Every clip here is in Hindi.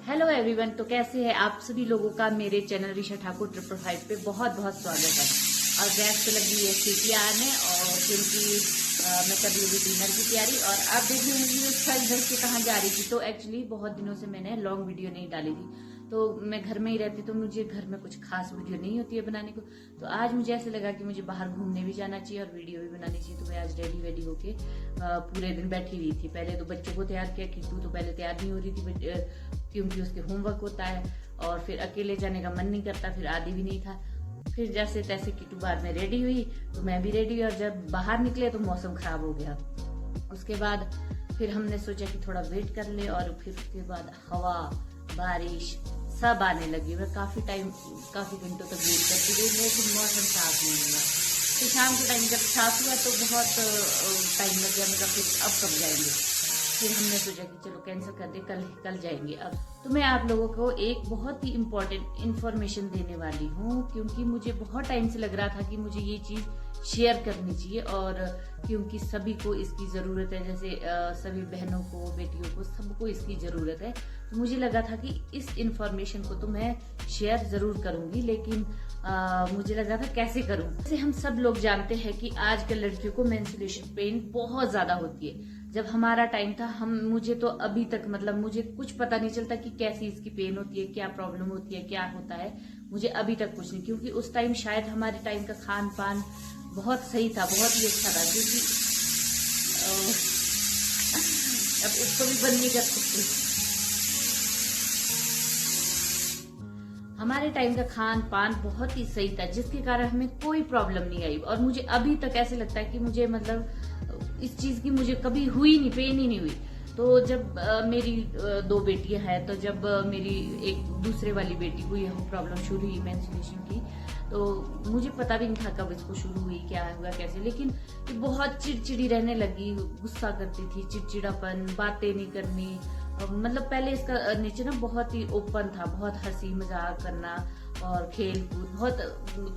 हेलो एवरीवन, तो कैसे हैं आप सभी लोगों का मेरे चैनल ऋषा ठाकुर 555 पे बहुत बहुत स्वागत है। और गैस पे लगी है सीटी आने और क्योंकि मैं कर रही हूँ डिनर की तैयारी। और आप देख रहे हैं सच घर से कहाँ जा रही थी। तो एक्चुअली बहुत दिनों से मैंने लॉन्ग वीडियो नहीं डाली थी, तो मैं घर में ही रहती, तो मुझे घर में कुछ खास वीडियो नहीं होती है बनाने को। तो आज मुझे ऐसे लगा कि मुझे बाहर घूमने भी जाना चाहिए और वीडियो भी बनानी चाहिए। तो मैं आज रेडी वेडी होके पूरे दिन बैठी हुई थी। पहले तो बच्चों को तैयार किया कि तू तो पहले तैयार नहीं हो रही थी क्योंकि उसके होमवर्क होता है और फिर अकेले जाने का मन नहीं करता, फिर आदि भी नहीं था। फिर जैसे तैसे किट्टू बाद में रेडी हुई तो मैं भी रेडी हुई और जब बाहर निकले तो मौसम खराब हो गया। उसके बाद फिर हमने सोचा कि थोड़ा वेट कर ले और फिर उसके बाद हवा बारिश सब आने लगी। मैं काफी घंटों तक वेट करती रही लेकिन मौसम साफ नहीं हुआ। फिर शाम के टाइम जब साफ हुआ तो बहुत टाइम लग गया। मतलब फिर अब कब जाएंगे, फिर हमने सोचा कि चलो कैंसिल कर दे, कल जाएंगे। अब तो मैं आप लोगों को एक बहुत ही इम्पोर्टेंट इन्फॉर्मेशन देने वाली हूँ क्योंकि मुझे बहुत टाइम से लग रहा था कि मुझे ये चीज शेयर करनी चाहिए और क्योंकि सभी को इसकी जरूरत है। जैसे सभी बहनों को, बेटियों को, सबको इसकी जरूरत है। तो मुझे लगा था कि इस इन्फॉर्मेशन को तो मैं शेयर जरूर करूंगी, लेकिन मुझे लगा था कैसे करूं। जैसे हम सब लोग जानते हैं कि आजकल लड़कियों को मेंस्ट्रुएशन पेन बहुत ज्यादा होती है। जब हमारा टाइम था मुझे तो अभी तक मतलब मुझे कुछ पता नहीं चलता कि कैसी इसकी पेन होती है, क्या प्रॉब्लम होती है, क्या होता है, मुझे अभी तक कुछ नहीं। क्योंकि उस टाइम शायद हमारे टाइम का खान पान बहुत सही था, बहुत ही अच्छा था। क्योंकि अब उसको भी बंद नहीं कर सकते। हमारे टाइम का खान पान बहुत ही सही था जिसके कारण हमें कोई प्रॉब्लम नहीं आई। और मुझे अभी तक ऐसे लगता है कि मुझे मतलब इस चीज की मुझे कभी हुई नहीं, पेन ही नहीं हुई। तो जब मेरी दो बेटियां हैं, तो जब मेरी एक दूसरे वाली बेटी को यह प्रॉब्लम शुरू हुई मेंस्ट्रुएशन की, तो मुझे पता भी नहीं था कब इसको शुरू हुई, क्या हुआ, कैसे। लेकिन बहुत चिड़चिड़ी रहने लगी, गुस्सा करती थी, चिड़चिड़ापन, बातें नहीं करनी। मतलब पहले इसका नेचर ना बहुत ही ओपन था, बहुत हंसी मजाक करना और खेल कूद, बहुत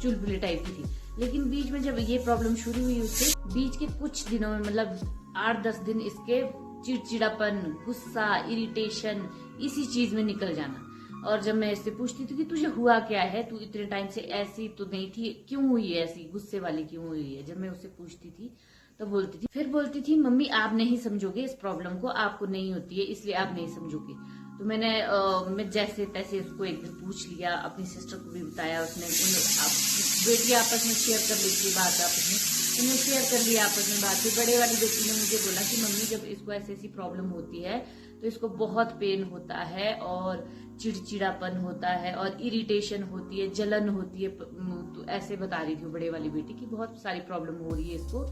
चुलबुली टाइप की थी। लेकिन बीच में जब ये प्रॉब्लम शुरू हुई उससे बीच के कुछ दिनों में मतलब 8-10 दिन इसके चिड़चिड़ापन, गुस्सा, इरिटेशन इसी चीज में निकल जाना। और जब मैं इससे पूछती थी कि तुझे हुआ क्या है, तू इतने टाइम से ऐसी तो नहीं थी, क्यों हुई है ऐसी, गुस्से वाली क्यों हुई है, जब मैं उससे पूछती थी तो बोलती थी मम्मी आप नहीं समझोगे इस प्रॉब्लम को, आपको नहीं होती है इसलिए आप नहीं समझोगे। तो मैं जैसे तैसे उसको एक दिन पूछ लिया, अपनी सिस्टर को भी बताया। उसने बेटी आपस में शेयर कर लेती बात, आपस में उन्हें शेयर कर लिया आपस में बात। फिर बड़े वाली बेटी ने मुझे बोला कि मम्मी जब इसको ऐसी प्रॉब्लम होती है तो इसको बहुत पेन होता है और चिड़चिड़ापन होता है और इरिटेशन होती है, जलन होती है। तो ऐसे बता रही थी बड़े वाली बेटी की बहुत सारी प्रॉब्लम हो रही है इसको।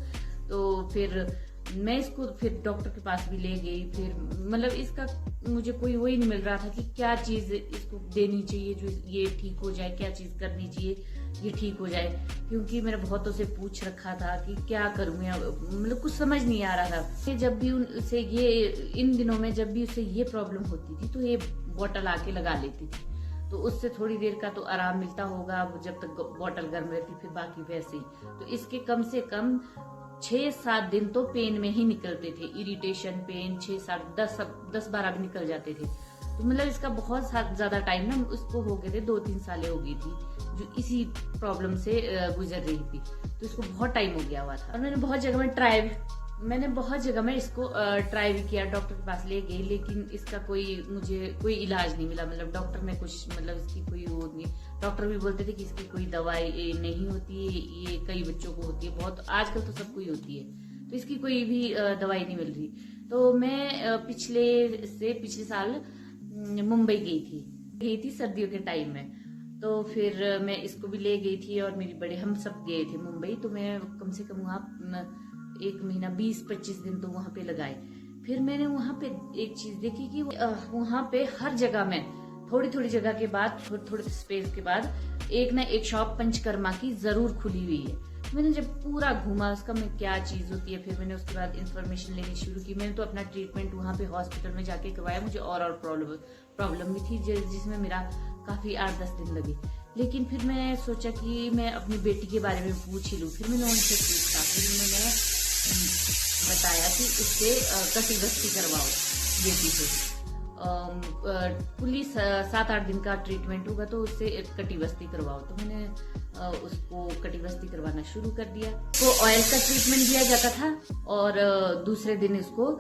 तो फिर मैं इसको फिर डॉक्टर के पास भी ले गई। फिर मतलब इसका मुझे कोई वही नहीं मिल रहा था कि क्या चीज इसको देनी चाहिए जो ये ठीक हो जाए, क्या चीज करनी चाहिए ये ठीक हो जाए। क्योंकि मैंने बहुतों से पूछ रखा था कि क्या करूं, मतलब कुछ समझ नहीं आ रहा था। जब भी उनसे इन दिनों में जब भी उसे ये प्रॉब्लम होती थी तो ये बॉटल आके लगा लेती थी, तो उससे थोड़ी देर का तो आराम मिलता होगा जब तक बॉटल गर्म रहती, फिर बाकी वैसे ही। तो इसके कम से कम 6-7 दिन तो पेन में ही निकलते थे, इरिटेशन पेन 6-7 10-12 भी निकल जाते थे। तो मतलब इसका बहुत ज्यादा टाइम ना उसको हो गए थे, 2-3 सालें हो गई थी जो इसी प्रॉब्लम से गुजर रही थी। तो इसको बहुत टाइम हो गया हुआ था और मैंने बहुत जगह में इसको ट्राई भी किया, डॉक्टर के पास ले गई, लेकिन इसका मुझे कोई इलाज नहीं मिला। मतलब डॉक्टर ने कुछ मतलब इसकी कोई वो नहीं, डॉक्टर भी बोलते थे कि इसकी कोई दवाई नहीं होती है, ये कई बच्चों को होती है, बहुत आजकल तो सबको ही होती है, तो इसकी कोई भी दवाई नहीं मिल रही। तो मैं पिछले साल मुंबई गई थी सर्दियों के टाइम में। तो फिर मैं इसको भी ले गई थी और मेरी बड़े हम सब गए थे मुंबई। तो मैं कम से कम वहाँ 1 महीना 20-25 दिन तो वहां पे लगाए। फिर मैंने वहां पे एक चीज देखी कि वहां पे हर जगह में थोड़ी जगह के बाद, थोड़े स्पेस के बाद एक शॉप पंचकर्मा की जरूर खुली हुई है। मैंने जब पूरा घूमा उसका मैं क्या चीज होती है, फिर मैंने उसके बाद इन्फॉर्मेशन लेनी शुरू की। मैंने तो अपना ट्रीटमेंट वहां पे हॉस्पिटल में जाके करवाया। मुझे और प्रॉब्लम भी थी जिसमें मेरा काफी 8-10 दिन लगे। लेकिन फिर मैं सोचा कि मैं अपनी बेटी के बारे में पूछ ही लूं। फिर मैंने उनसे पूछा, फिर मैंने बताया कि इससे कसी बस्ती करवाओ बेटी से। कुल 7-8 दिन का ट्रीटमेंट होगा तो उससे कटिबस्ती करवाओ। तो मैंने उसको कटिबस्ती करवाना शुरू कर दिया। तो ऑयल का ट्रीटमेंट दिया जाता था और दूसरे दिन इसको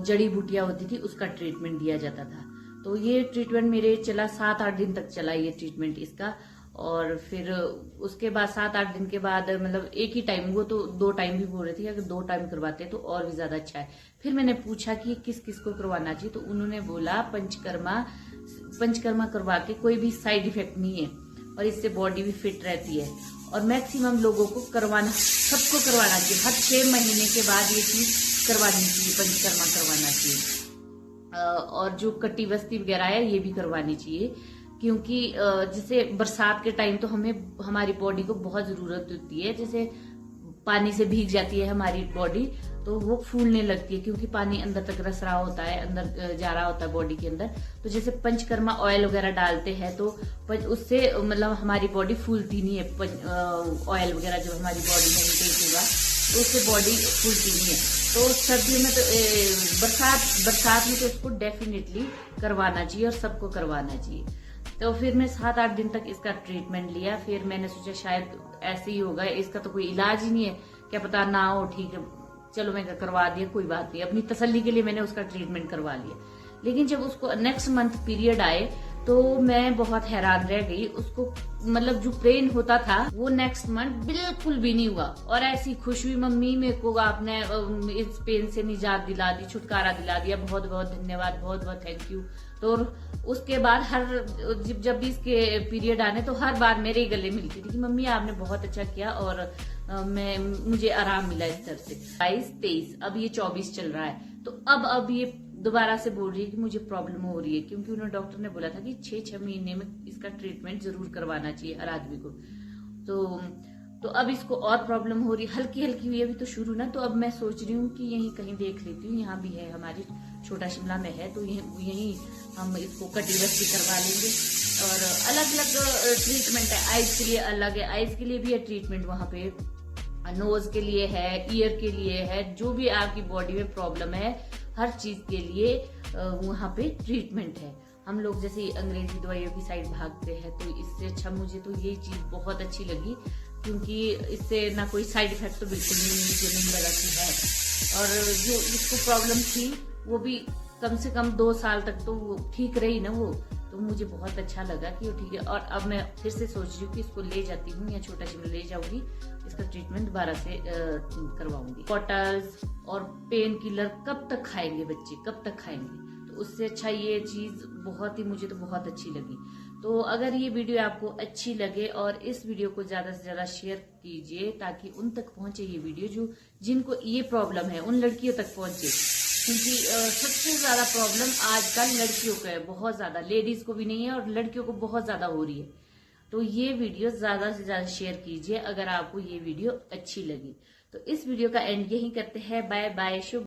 जड़ी बूटियां होती थी उसका ट्रीटमेंट दिया जाता था। तो ये ट्रीटमेंट मेरे चला 7-8 दिन तक चला ये ट्रीटमेंट इसका। और फिर उसके बाद 7-8 दिन के बाद मतलब एक ही टाइम, वो तो 2 टाइम भी बोल रहे थे, अगर 2 टाइम करवाते तो और भी ज्यादा अच्छा है। फिर मैंने पूछा कि किस किस को करवाना चाहिए, तो उन्होंने बोला पंचकर्मा करवा के कोई भी साइड इफेक्ट नहीं है और इससे बॉडी भी फिट रहती है और मैक्सिमम लोगों को सबको करवाना चाहिए। हर 6 महीने के बाद ये चीज करवानी चाहिए, पंचकर्मा करवाना चाहिए। और जो कटिबस्ती वगैरह है ये भी करवानी चाहिए, क्योंकि जैसे बरसात के टाइम तो हमारी बॉडी को बहुत जरूरत होती है। जैसे पानी से भीग जाती है हमारी बॉडी तो वो फूलने लगती है, क्योंकि पानी अंदर तक रस रहा होता है, अंदर जा रहा होता है बॉडी के अंदर। तो जैसे पंचकर्मा ऑयल वगैरह डालते हैं तो उससे मतलब हमारी बॉडी फूलती नहीं है। ऑयल वगैरह जो हमारी बॉडी में इनटेक होगा तो उससे बॉडी फूलती नहीं है। तो सर्दियों में तो बरसात में तो इसको डेफिनेटली करवाना चाहिए और सबको करवाना चाहिए। तो फिर मैं 7-8 दिन तक इसका ट्रीटमेंट लिया। फिर मैंने सोचा शायद ऐसे ही होगा, इसका तो कोई इलाज ही नहीं है, क्या पता ना हो, ठीक है चलो मैं करवा दिया, कोई बात नहीं। अपनी तसल्ली के लिए मैंने उसका ट्रीटमेंट करवा लिया। लेकिन जब उसको नेक्स्ट मंथ पीरियड आए तो मैं बहुत हैरान रह गई। उसको मतलब जो पेन होता था वो नेक्स्ट मंथ बिल्कुल भी नहीं हुआ और ऐसी खुश हुई, मम्मी मेरे को आपने इस पेन से निजात दिला दी, छुटकारा दिला दिया, बहुत बहुत धन्यवाद, बहुत बहुत थैंक यू। तो उसके बाद जब भी इसके पीरियड आने तो हर बार मेरे ही गले मिलती थी कि मम्मी आपने बहुत अच्छा किया और मुझे आराम मिला इस तरह से। 22-23 अब ये 24 चल रहा है। तो अब ये दोबारा से बोल रही है कि मुझे प्रॉब्लम हो रही है, क्योंकि उन्होंने डॉक्टर ने बोला था कि 6-6 महीने में इसका ट्रीटमेंट जरूर करवाना चाहिए हर आदमी को। तो अब इसको और प्रॉब्लम हो रही है, हल्की हल्की हुई, अभी तो शुरू ना। तो अब मैं सोच रही हूँ कि यहीं कहीं देख लेती हूँ, यहाँ भी है हमारी छोटा शिमला में है, तो यहीं हम इसको कटिबस्ती करवा लेंगे। और अलग अलग ट्रीटमेंट है, आइज के लिए अलग है, आइज के लिए भी है ट्रीटमेंट वहां पे, नोज के लिए है, ईयर के लिए है, जो भी आपकी बॉडी में प्रॉब्लम है हर चीज के लिए वहां पे ट्रीटमेंट है। हम लोग जैसे अंग्रेजी दवाइयों की साइड भागते हैं, तो इससे अच्छा मुझे तो ये चीज बहुत अच्छी लगी, क्योंकि इससे ना कोई साइड इफेक्ट तो बिल्कुल मुझे नहीं लगा कि है। और जो इसको प्रॉब्लम थी वो भी कम से कम 2 साल तक तो वो ठीक रही ना वो, तो मुझे बहुत अच्छा लगा कि वो ठीक है। और अब मैं फिर से सोच रही हूँ कि इसको ले जाती हूँ या छोटा शिमला ले जाऊंगी, इसका ट्रीटमेंट दोबारा से करवाऊंगी। बॉटल्स और पेन किलर कब तक खाएंगे बच्चे, कब तक खाएंगे? तो उससे अच्छा ये चीज मुझे तो बहुत अच्छी लगी। तो अगर ये वीडियो आपको अच्छी लगे और इस वीडियो को ज्यादा से ज्यादा शेयर कीजिए ताकि उन तक पहुंचे ये वीडियो जिनको ये प्रॉब्लम है, उन लड़कियों तक पहुंचे, क्योंकि सबसे ज्यादा प्रॉब्लम आजकल लड़कियों को है, बहुत ज्यादा, लेडीज को भी नहीं है और लड़कियों को बहुत ज्यादा हो रही है। तो ये वीडियो ज्यादा से ज्यादा शेयर कीजिए अगर आपको ये वीडियो अच्छी लगी। तो इस वीडियो का एंड यही करते हैं। बाय बाय, शुभ